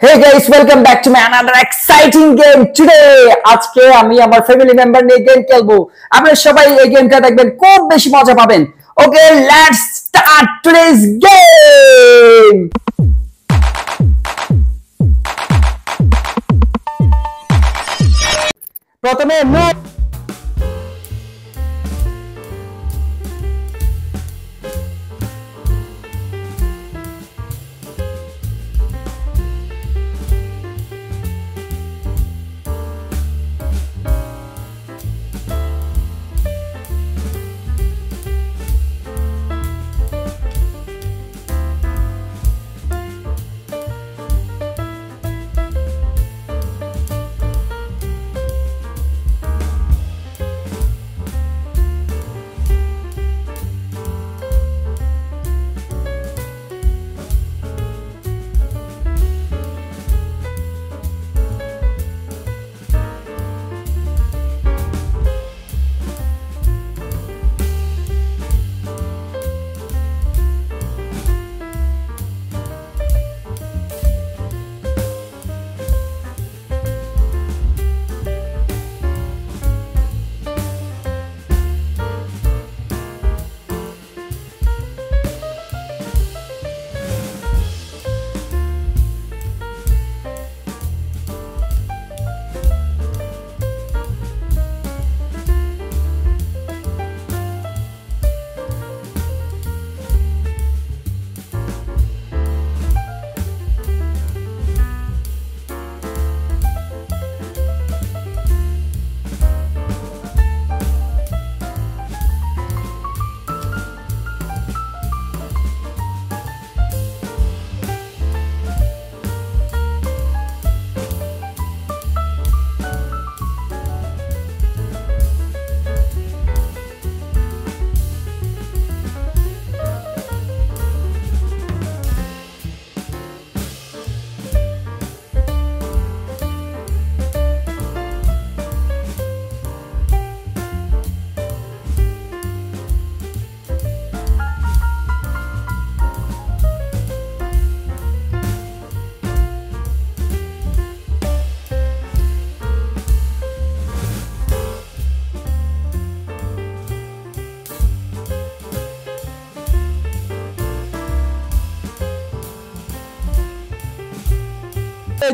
Hey guys, welcome back to my another exciting game today. আজকে আমি আমার family member নিয়ে গেম খেলবো। আপনারা সবাই এই গেমটা দেখবেন, খুব বেশি মজা পাবেন। Okay, let's start today's game. প্রথমে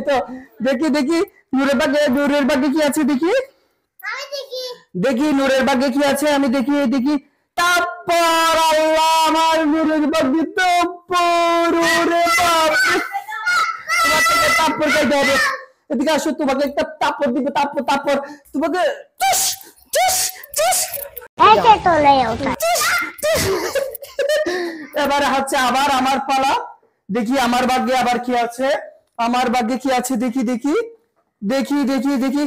তো দেখি দেখি নূরের ভাগ্যে কি আছে, দেখি দেখি নূরের ভাগ্যে কি আছে, আমি দেখি দেখি। তারপর আল্লাহ, আমার নূরের ভাগ্যে তারপর তারপর খাইতে হবে। এদিকে আসো, তোমাকে একটা তারপর দিব, তারপর তোমাকে এবারে হচ্ছে আবার আমার পালা। দেখি আমার ভাগ্যে আবার কি আছে, আমার ভাগ্যে কি আছে, দেখি দেখি দেখি দেখি দেখি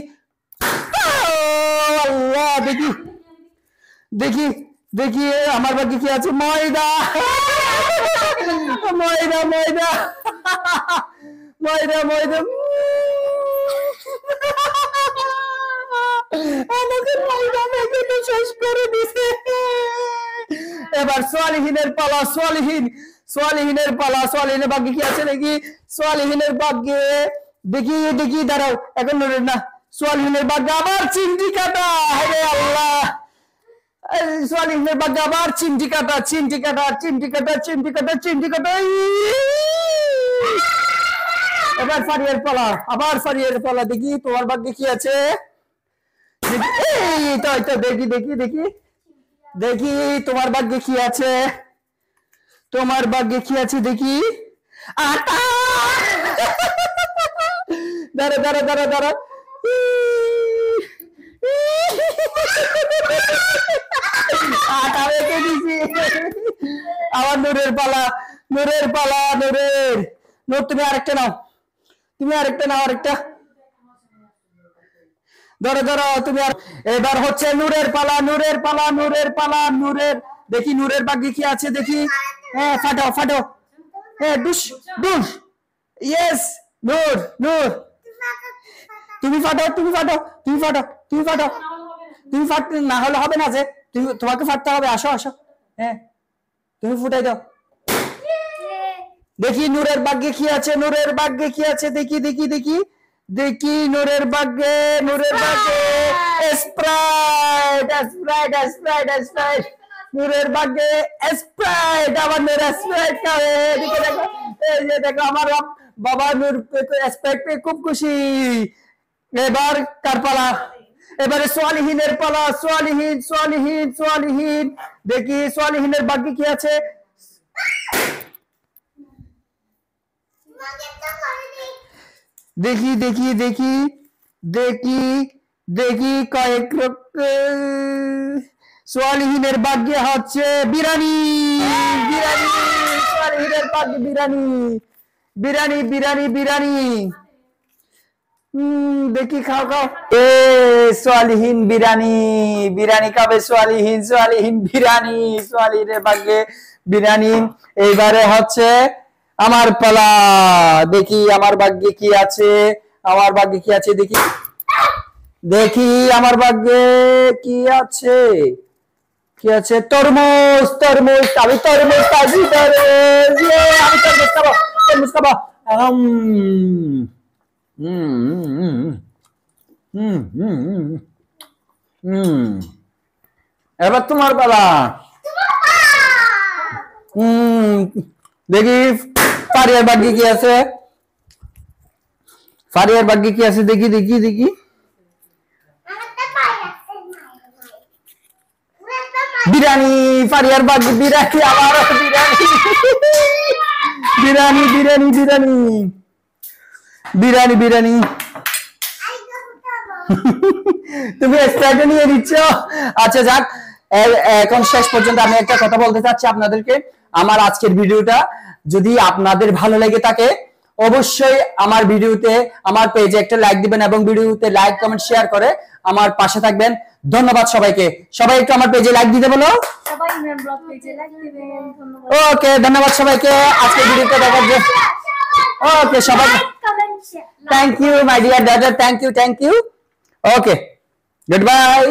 আল্লাহ, দেখি দেখি দেখি আমার ভাগ্যে কি আছে। ময়দা ময়দা ময়দা ময়দা ময়দা আমাকে ময়দা মেখে শেষ করে দিছে। এবার সোয়ালিহিনের পালা, সোয়ালিহিনের পালা। সোয়ালিহিনের ভাগ্যে কি আছে দেখি, সোয়ালিহিনের ভাগ্যে দেখি দেখি, দাঁড়াও এখন নূরের না, সোয়ালিহিনের ভাগ্যে আবার চিমটি কাটা। হে আল্লাহ, সোয়ালিহিনের ভাগ্যে আবার চিমটি কাটা। এবার ফারিয়ার পালা, আবার ফারিয়ার পালা। দেখি তোমার ভাগ্যে কি আছে, দেখি দেখি দেখি দেখি তোমার ভাগ্যে কি আছে, তোমার ভাগ্যে কি আছে দেখি। আটা দাঁড়া দাঁড়া দাঁড়া দাঁড়া, আটা রেখে দিছি। আবার নূরের পালা, নূর তুমি আরেকটা নাও, আরেকটা ধরো তুমি। এবার হচ্ছে নূরের পালা। দেখি নূরের ভাগ্যে কি আছে দেখি। হ্যাঁ, ফাটো হ্যাঁ, ডুস ইয়েস, নূর তুমি ফাটতে না হলে হবে না, যে তোমাকে ফাটতে হবে। আসো হ্যাঁ, তুমি ফুটাই দাও। দেখি নূরের ভাগ্যে কি আছে, নূরের ভাগ্যে কি আছে, দেখি দেখি দেখি দেখি নূরের ভাগ্যে, নূরের ভাগ্যে স্প্রাইট স্প্রাইট স্প্রাইট স্প্রাইট, নূরের ভাগ্যে স্প্রাইট, আমার নূর স্প্রাইট খাবে। এদিকে দেখো, এই যে দেখো আমার বাবা নূর স্প্রাইট পেয়ে খুব খুশি। এবার কার পালা? এবারে সোয়ালিহিনের পালা। সোয়ালিহিন সোয়ালিহিন সোয়ালিহিন, দেখি সোয়ালিহিনের ভাগ্যে কি আছে। দেখি দেখি দেখি দেখি দেখি কয়েক সোয়ালিহিনের ভাগ্যে হচ্ছে বিরিয়ানি। বিরিয়ানি, সোয়ালিহিনের ভাগ্যে বিরিয়ানি, বিরিয়ানি বিরিয়ানি বিরিয়ানি। দেখি খাও খাও। এ সোয়ালিহিন বিরিয়ানি, বিরিয়ানি খাবে সোয়ালিহিন, সোয়ালিহিন বিরিয়ানি, সোয়ালিহিনের ভাগ্যে বিরিয়ানি। এইবারে হচ্ছে আমার পালা। দেখি আমার ভাগ্যে কি আছে, আমার ভাগ্যে কি আছে দেখি, দেখি আমার ভাগ্যে কি আছে, কি আছে। তরমুজ, তরমুজ, আমি তরমুজ খাচ্ছি, তরমুজ, আমি তরমুজ খাবো, তরমুজ খাবো। এবার তোমার পালা। দেখি ফারিয়ার ভাগ্যে কি আছে, ফারিয়ার ভাগ্যে কি আছে দেখি দেখি দেখি। বিরিয়ানি, ফারিয়ার ভাগ্যে বিরিয়ানি, আবার বিরিয়ানি, বিরিয়ানি বিরিয়ানি বিরিয়ানি বিরিয়ানি বিরিয়ানি। তুমি স্প্রাইট নিয়ে দিচ্ছ। আচ্ছা যাক, এখন শেষ পর্যন্ত আমি একটা কথা বলতে চাচ্ছি আপনাদেরকে। আমার আজকের ভিডিওটা যদি আপনাদের ভালো লেগে থাকে অবশ্যই আমার ভিডিওতে, আমার পেজে একটা লাইক দিবেন এবং ভিডিওতে লাইক কমেন্ট শেয়ার করে আমার পাশে থাকবেন। ধন্যবাদ সবাইকে। সবাই একটু আমার পেজে লাইক দিতে বলো। সবাই ইমরান ব্লগ পেজে লাইক দিবেন। ধন্যবাদ। ওকে, ধন্যবাদ সবাইকে আজকের ভিডিওটা দেখার জন্য। ওকে সবাই, থ্যাংক ইউ মাই ডিয়ার দাদা, thank you thank you. Okay, good bye.